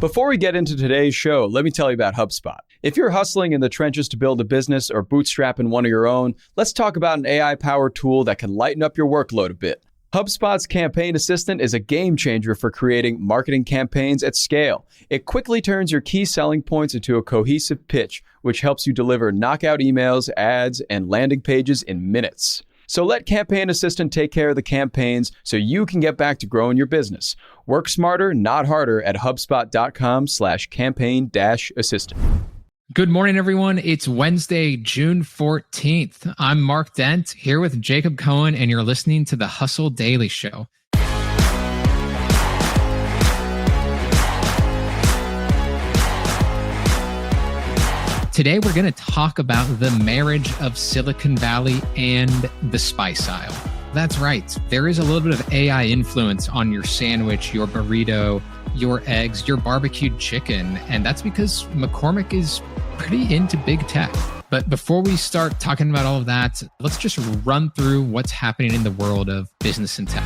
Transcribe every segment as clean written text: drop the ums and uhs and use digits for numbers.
Before we get into today's show, let me tell you about HubSpot. If you're hustling in the trenches to build a business or bootstrapping one of your own, let's talk about an AI-powered tool that can lighten up your workload a bit. HubSpot's Campaign Assistant is a game changer for creating marketing campaigns at scale. It quickly turns your key selling points into a cohesive pitch, which helps you deliver knockout emails, ads, and landing pages in minutes. So let Campaign Assistant take care of the campaigns so you can get back to growing your business. Work smarter, not harder at HubSpot.com/campaign-assistant. Good morning, everyone. It's Wednesday, June 14th. I'm Mark Dent here with Jacob Cohen, and you're listening to the Hustle Daily Show. Today, we're going to talk about the marriage of Silicon Valley and the spice aisle. That's right. There is a little bit of AI influence on your sandwich, your burrito, your eggs, your barbecued chicken. And that's because McCormick is pretty into big tech. But before we start talking about all of that, let's just run through what's happening in the world of business and tech.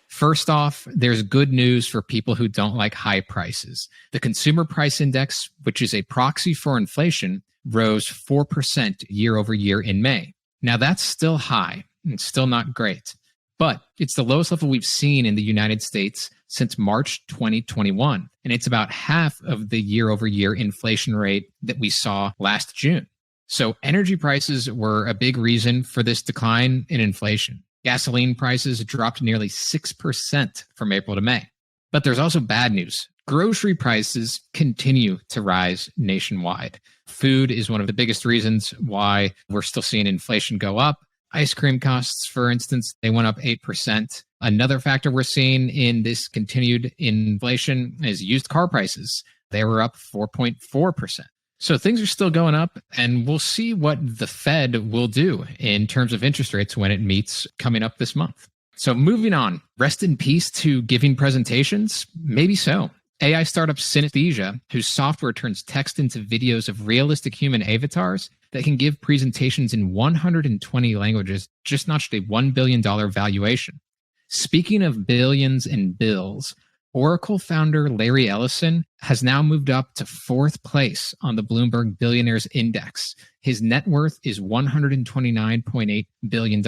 First off, there's good news for people who don't like high prices. The Consumer Price Index, which is a proxy for inflation, rose 4% year over year in May. Now that's still high and still not great, but it's the lowest level we've seen in the United States since March 2021. And it's about half of the year over year inflation rate that we saw last June. So energy prices were a big reason for this decline in inflation. Gasoline prices dropped nearly 6% from April to May. But there's also bad news. Grocery prices continue to rise nationwide. Food is one of the biggest reasons why we're still seeing inflation go up. Ice cream costs, for instance, they went up 8%. Another factor we're seeing in this continued inflation is used car prices. They were up 4.4%. So things are still going up, and we'll see what the Fed will do in terms of interest rates when it meets coming up this month. So moving on, rest in peace to giving presentations? Maybe so. AI startup Synesthesia, whose software turns text into videos of realistic human avatars that can give presentations in 120 languages, just notched a $1 billion valuation. Speaking of billions and bills, Oracle founder Larry Ellison has now moved up to 4th place on the Bloomberg Billionaires Index. His net worth is $129.8 billion,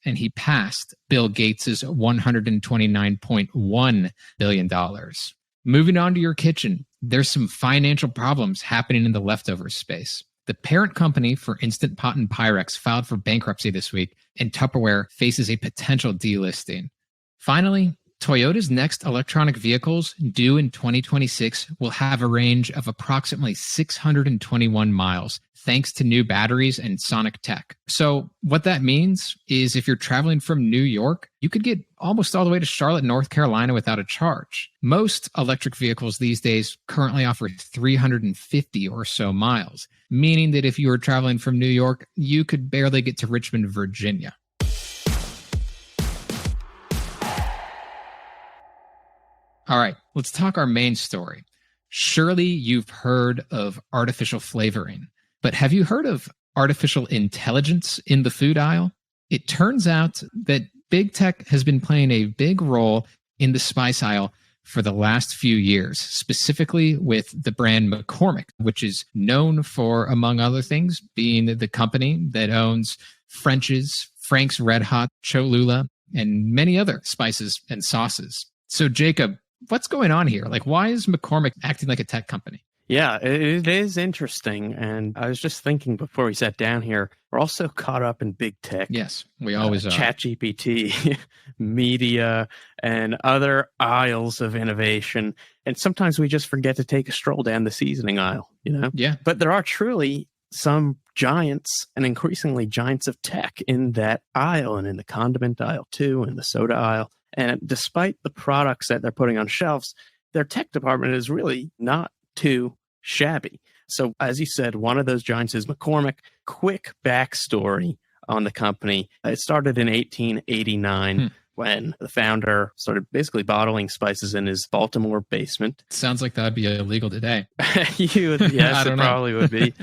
and he passed Bill Gates' $129.1 billion. Moving on to your kitchen, there's some financial problems happening in the leftovers space. The parent company for Instant Pot and Pyrex filed for bankruptcy this week, and Tupperware faces a potential delisting. Finally, Toyota's next electronic vehicles, due in 2026, will have a range of approximately 621 miles, thanks to new batteries and sonic tech. So what that means is if you're traveling from New York, you could get almost all the way to Charlotte, North Carolina without a charge. Most electric vehicles these days currently offer 350 or so miles, meaning that if you were traveling from New York, you could barely get to Richmond, Virginia. All right, let's talk our main story. Surely you've heard of artificial flavoring, but have you heard of artificial intelligence in the food aisle? It turns out that big tech has been playing a big role in the spice aisle for the last few years, specifically with the brand McCormick, which is known for, among other things, being the company that owns French's, Frank's Red Hot, Cholula, and many other spices and sauces. So Jacob, what's going on here? Like, why is McCormick acting like a tech company? Yeah, it is interesting. And I was just thinking before we sat down here, we're also caught up in big tech. Yes, we always are. ChatGPT, media, and other aisles of innovation. And sometimes we just forget to take a stroll down the seasoning aisle, you know? Yeah. But there are truly some giants and increasingly giants of tech in that aisle, and in the condiment aisle too, and the soda aisle. And despite the products that they're putting on shelves, their tech department is really not too shabby. So as you said, one of those giants is McCormick. Quick backstory on the company. It started in 1889 when the founder started basically bottling spices in his Baltimore basement. Sounds like that'd be illegal today. Yes, it probably would be.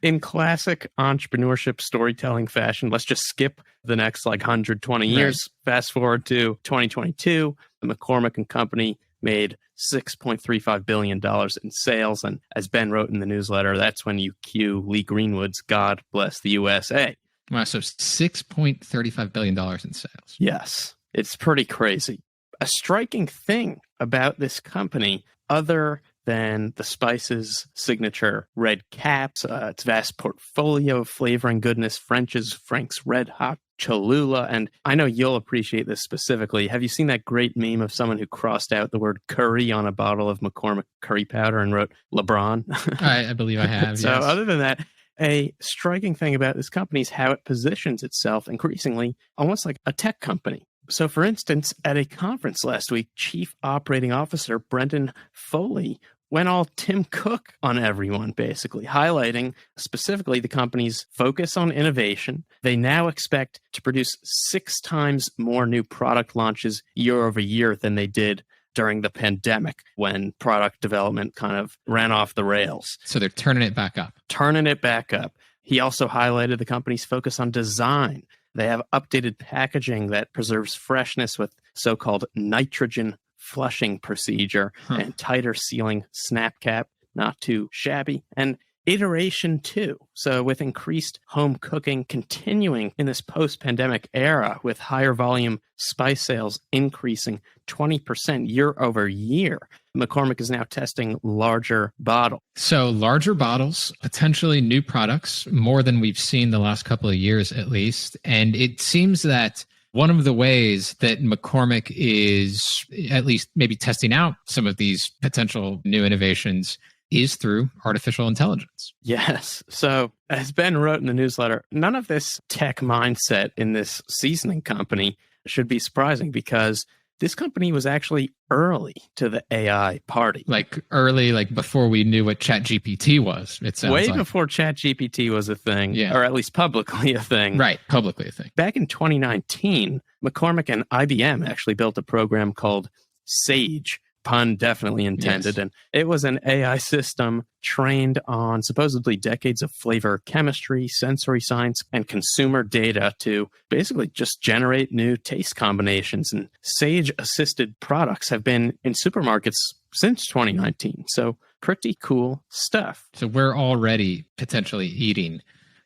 In classic entrepreneurship storytelling fashion, let's just skip the next 120 years. Fast forward to 2022. The McCormick Company made $6.35 billion in sales. And as Ben wrote in the newsletter, that's when you cue Lee Greenwood's God Bless the USA. Wow, so $6.35 billion in sales. Yes, it's pretty crazy. A striking thing about this company, other than the spices signature red caps, its vast portfolio of flavoring goodness, French's, Frank's Red Hot, Cholula, and I know you'll appreciate this specifically. Have you seen that great meme of someone who crossed out the word curry on a bottle of McCormick curry powder and wrote LeBron? I believe I have, So yes. other than that, a striking thing about this company is how it positions itself increasingly almost like a tech company. So, for instance, at a conference last week, Chief Operating Officer Brendan Foley went all Tim Cook on everyone, basically, highlighting specifically the company's focus on innovation. They now expect to produce 6 times more new product launches year over year than they did during the pandemic, when product development kind of ran off the rails. So they're turning it back up. Turning it back up. He also highlighted the company's focus on design. They have updated packaging that preserves freshness with so-called nitrogen flushing procedure and tighter sealing snap cap, not too shabby, and iteration too. So with increased home cooking continuing in this post-pandemic era, with higher volume spice sales increasing 20% year over year, McCormick is now testing larger bottles. So larger bottles, potentially new products, more than we've seen the last couple of years at least. And it seems that one of the ways that McCormick is at least maybe testing out some of these potential new innovations is through artificial intelligence. Yes. So as Ben wrote in the newsletter, none of this tech mindset in this seasoning company should be surprising, because this company was actually early to the AI party. Like early, like before we knew what ChatGPT was, it sounds Way like. before ChatGPT was a thing, Yeah. or at least publicly a thing. Right, publicly a thing. Back in 2019, McCormick and IBM actually built a program called Sage, pun definitely intended. Yes. And it was an AI system trained on supposedly decades of flavor chemistry, sensory science, and consumer data to basically just generate new taste combinations. And Sage-assisted products have been in supermarkets since 2019. So pretty cool stuff. So we're already potentially eating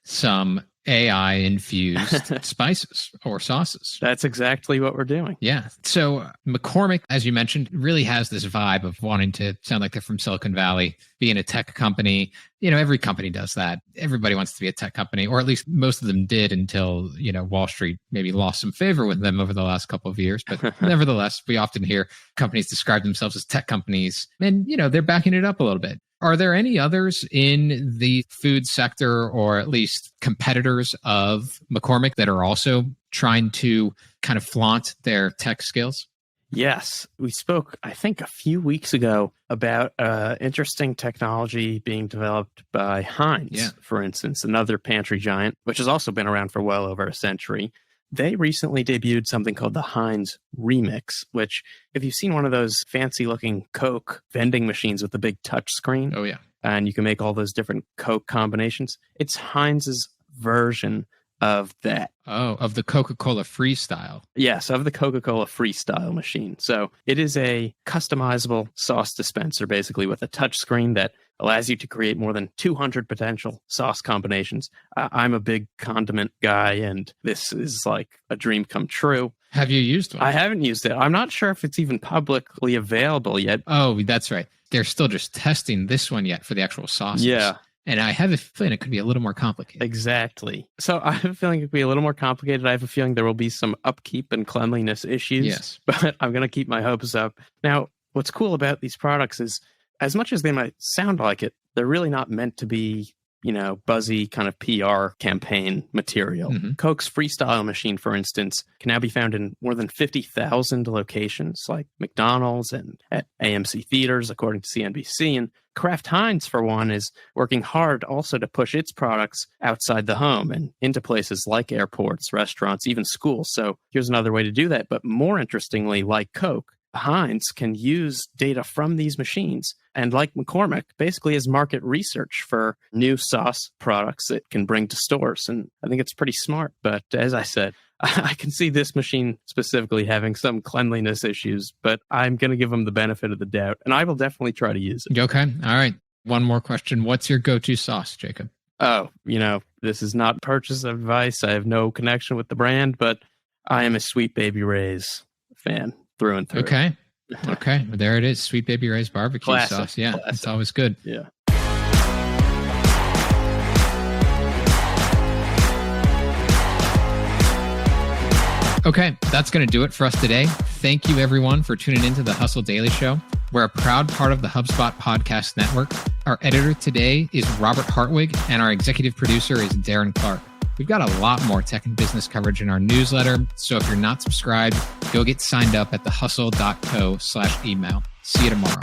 some AI-infused spices or sauces. That's exactly what we're doing. Yeah. So McCormick, as you mentioned, really has this vibe of wanting to sound like they're from Silicon Valley, being a tech company. You know, every company does that. Everybody wants to be a tech company, or at least most of them did until, you know, Wall Street maybe lost some favor with them over the last couple of years. But nevertheless, we often hear companies describe themselves as tech companies, and, you know, they're backing it up a little bit. Are there any others in the food sector, or at least competitors of McCormick, that are also trying to kind of flaunt their tech skills? Yes. We spoke, I think, a few weeks ago about interesting technology being developed by Heinz, for instance, another pantry giant, which has also been around for well over a century. They recently debuted something called the Heinz Remix, which, if you've seen one of those fancy-looking Coke vending machines with the big touch screen, Oh, yeah. and you can make all those different Coke combinations, it's Heinz's version of that. Oh, of the Coca-Cola Freestyle. Yes, of the Coca-Cola Freestyle machine. So it is a customizable sauce dispenser, basically, with a touch screen that allows you to create more than 200 potential sauce combinations. I'm a big condiment guy, and this is like a dream come true. Have you used one? I haven't used it. I'm not sure if it's even publicly available yet. Oh, that's right. They're still just testing this one yet for the actual sauces. Yeah. And I have a feeling it could be a little more complicated. Exactly. So I have a feeling it could be a little more complicated. I have a feeling there will be some upkeep and cleanliness issues. Yes. But I'm going to keep my hopes up. Now, what's cool about these products is, as much as they might sound like it, they're really not meant to be, you know, buzzy kind of PR campaign material. Mm-hmm. Coke's Freestyle machine, for instance, can now be found in more than 50,000 locations, like McDonald's and at AMC theaters, according to CNBC. And Kraft Heinz, for one, is working hard also to push its products outside the home and into places like airports, restaurants, even schools. So here's another way to do that. But more interestingly, like Coke, Heinz can use data from these machines, and like McCormick, basically as market research for new sauce products it can bring to stores. And I think it's pretty smart. But as I said, I can see this machine specifically having some cleanliness issues, but I'm going to give them the benefit of the doubt, and I will definitely try to use it. Okay. All right. One more question. What's your go-to sauce, Jacob? Oh, this is not purchase advice. I have no connection with the brand, but I am a Sweet Baby Ray's fan through and through. Okay. Okay. There it is. Sweet Baby Ray's barbecue sauce. Yeah. Classic. It's always good. Yeah. Okay, that's going to do it for us today. Thank you, everyone, for tuning into the Hustle Daily Show. We're a proud part of the HubSpot Podcast Network. Our editor today is Robert Hartwig, and our executive producer is Darren Clarke. We've got a lot more tech and business coverage in our newsletter, so if you're not subscribed, go get signed up at thehustle.co/email. See you tomorrow.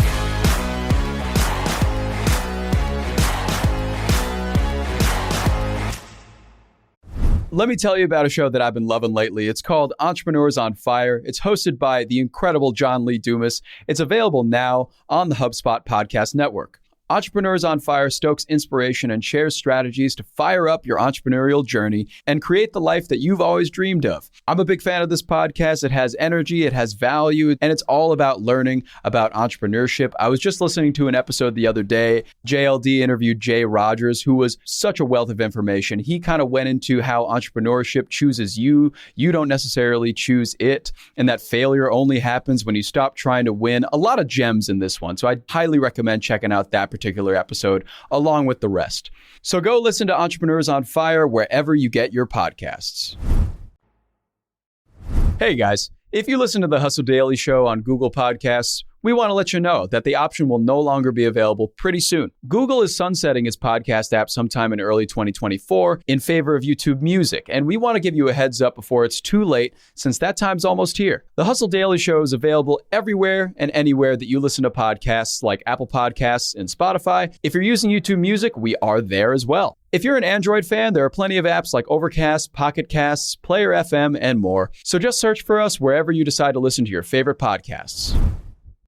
Let me tell you about a show that I've been loving lately. It's called Entrepreneurs on Fire. It's hosted by the incredible John Lee Dumas. It's available now on the HubSpot Podcast Network. Entrepreneurs on Fire stokes inspiration and shares strategies to fire up your entrepreneurial journey and create the life that you've always dreamed of. I'm a big fan of this podcast. It has energy, it has value, and it's all about learning about entrepreneurship. I was just listening to an episode the other day. JLD interviewed Jay Rogers, who was such a wealth of information. He kind of went into how entrepreneurship chooses you. You don't necessarily choose it, and that failure only happens when you stop trying to win. A lot of gems in this one, so I highly recommend checking out that particular episode along with the rest. So go listen to Entrepreneurs on Fire wherever you get your podcasts. Hey guys, if you listen to the Hustle Daily Show on Google Podcasts, we want to let you know that the option will no longer be available pretty soon. Google is sunsetting its podcast app sometime in early 2024 in favor of YouTube Music, and we want to give you a heads up before it's too late, since that time's almost here. The Hustle Daily Show is available everywhere and anywhere that you listen to podcasts, like Apple Podcasts and Spotify. If you're using YouTube Music, we are there as well. If you're an Android fan, there are plenty of apps like Overcast, Pocket Casts, Player FM, and more. So just search for us wherever you decide to listen to your favorite podcasts.